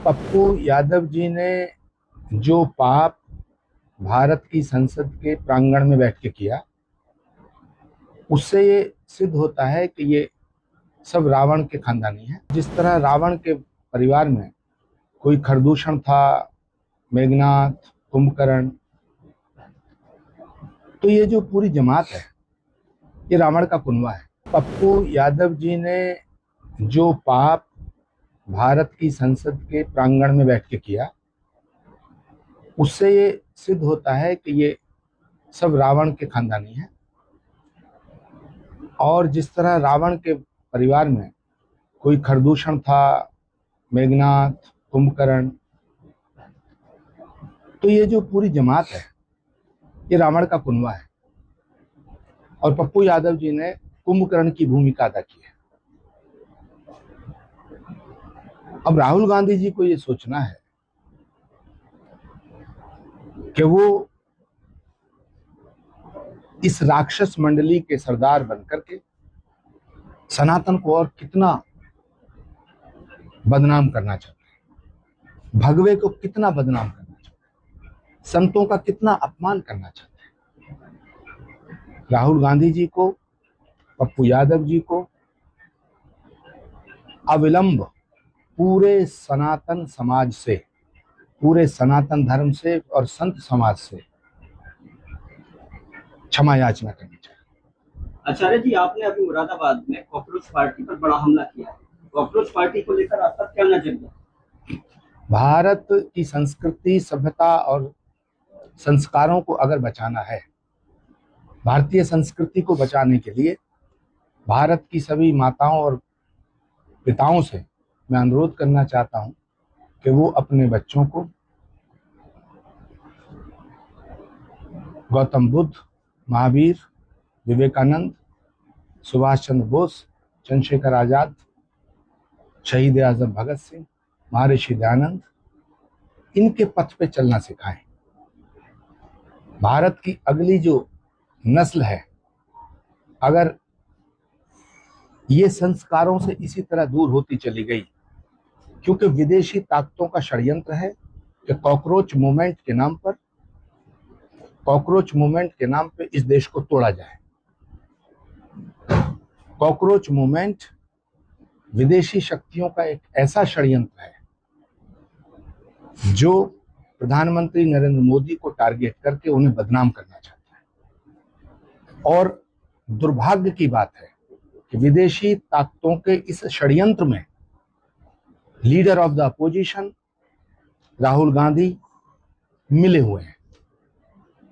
पप्पू यादव जी ने जो पाप भारत की संसद के प्रांगण में बैठ के किया, उससे ये सिद्ध होता है कि ये सब रावण के खानदानी है। जिस तरह रावण के परिवार में कोई खरदूषण था, मेघनाथ, कुंभकर्ण, तो ये जो पूरी जमात है ये रावण का कुनबा है। पप्पू यादव जी ने जो पाप भारत की संसद के प्रांगण में बैठ के किया, उससे ये सिद्ध होता है कि ये सब रावण के खानदानी है। और जिस तरह रावण के परिवार में कोई खरदूषण था, मेघनाथ, कुंभकर्ण, तो ये जो पूरी जमात है ये रावण का कुनबा है। और पप्पू यादव जी ने कुंभकर्ण की भूमिका अदा की है। अब राहुल गांधी जी को ये सोचना है कि वो इस राक्षस मंडली के सरदार बनकर के सनातन को और कितना बदनाम करना चाहते हैं, भगवे को कितना बदनाम करना चाहते हैं, संतों का कितना अपमान करना चाहते हैं। राहुल गांधी जी को, पप्पू यादव जी को अविलंब पूरे सनातन समाज से, पूरे सनातन धर्म से और संत समाज से क्षमा याचना करनी चाहिए। आचार्य जी, आपने अभी मुरादाबाद में कॉकरोच पार्टी पर बड़ा हमला किया है। कॉकरोच पार्टी को लेकर आपका क्या नजरिया? भारत की संस्कृति, सभ्यता और संस्कारों को अगर बचाना है, भारतीय संस्कृति को बचाने के लिए भारत की सभी माताओं और पिताओं से मैं अनुरोध करना चाहता हूं कि वो अपने बच्चों को गौतम बुद्ध, महावीर, विवेकानंद, सुभाष चंद्र बोस, चंद्रशेखर आजाद, शहीद आजम भगत सिंह, महर्षि दयानंद, इनके पथ पे चलना सिखाएं। भारत की अगली जो नस्ल है, अगर ये संस्कारों से इसी तरह दूर होती चली गई, क्योंकि विदेशी ताकतों का षड्यंत्र है कि कॉकरोच मूवमेंट के नाम पे इस देश को तोड़ा जाए। कॉकरोच मूवमेंट विदेशी शक्तियों का एक ऐसा षड्यंत्र है जो प्रधानमंत्री नरेंद्र मोदी को टारगेट करके उन्हें बदनाम करना चाहता है। और दुर्भाग्य की बात है कि विदेशी ताकतों के इस षड्यंत्र में leader of the opposition Rahul Gandhi मिले हुए हैं।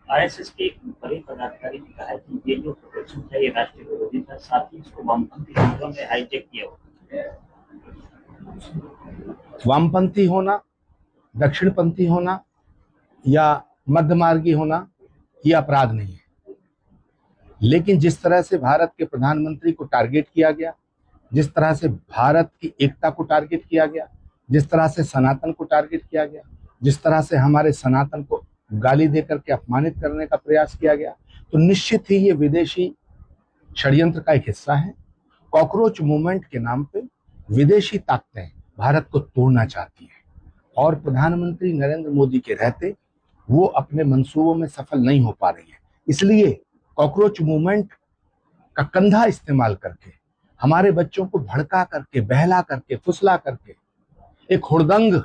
आरएसएस के एक बड़े पदाधिकारी ने कहा है कि ये जो प्रदर्शन था ये राष्ट्रीय विरोधी था, साथ ही इसको वामपंथी तत्वों ने हाईजैक किया हुआ। वामपंथी होना, दक्षिणपंथी होना या मध्यमार्गी होना ये अपराध नहीं है, लेकिन जिस तरह से भारत के प्रधानमंत्री को टारगेट किया गया, जिस तरह से भारत की एकता को टारगेट किया गया, जिस तरह से सनातन को टारगेट किया गया, जिस तरह से हमारे सनातन को गाली देकर के अपमानित करने का प्रयास किया गया, तो निश्चित ही ये विदेशी षड्यंत्र का एक हिस्सा है। कॉकरोच मूवमेंट के नाम पे विदेशी ताकतें भारत को तोड़ना चाहती हैं और प्रधानमंत्री नरेंद्र मोदी के रहते वो अपने मंसूबों में सफल नहीं हो पा रही है। इसलिए कॉकरोच मूवमेंट का कंधा इस्तेमाल करके हमारे बच्चों को भड़का करके, बहला करके, फुसला करके एक हुड़दंग,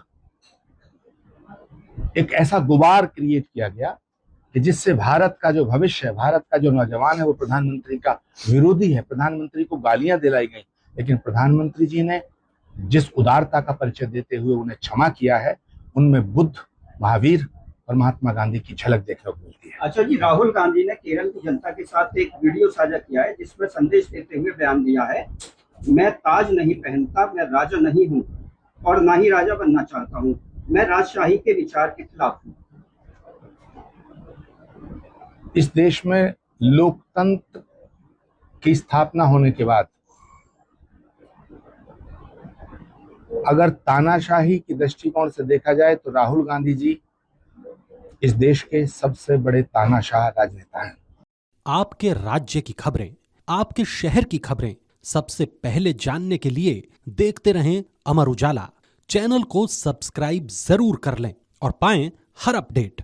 एक ऐसा गुबार क्रिएट किया गया कि जिससे भारत का जो भविष्य है, भारत का जो नौजवान है, वो प्रधानमंत्री का विरोधी है। प्रधानमंत्री को गालियां दिलाई गई, लेकिन प्रधानमंत्री जी ने जिस उदारता का परिचय देते हुए उन्हें क्षमा किया है, उनमें बुद्ध, महावीर और महात्मा गांधी की झलक देखने को मिलती है। अच्छा जी, राहुल गांधी ने केरल की जनता के साथ एक वीडियो साझा किया है जिसमें संदेश देते हुए बयान दिया है, मैं ताज नहीं पहनता, मैं राजा नहीं हूँ और ना ही राजा बनना चाहता हूँ, मैं राजशाही के विचार के खिलाफ हूँ। इस देश में लोकतंत्र की स्थापना होने के बाद अगर तानाशाही की दृष्टिकोण से देखा जाए तो राहुल गांधी जी इस देश के सबसे बड़े तानाशाह राजनेता हैं। आपके राज्य की खबरें, आपके शहर की खबरें सबसे पहले जानने के लिए देखते रहें अमर उजाला। चैनल को सब्सक्राइब जरूर कर लें और पाएं हर अपडेट।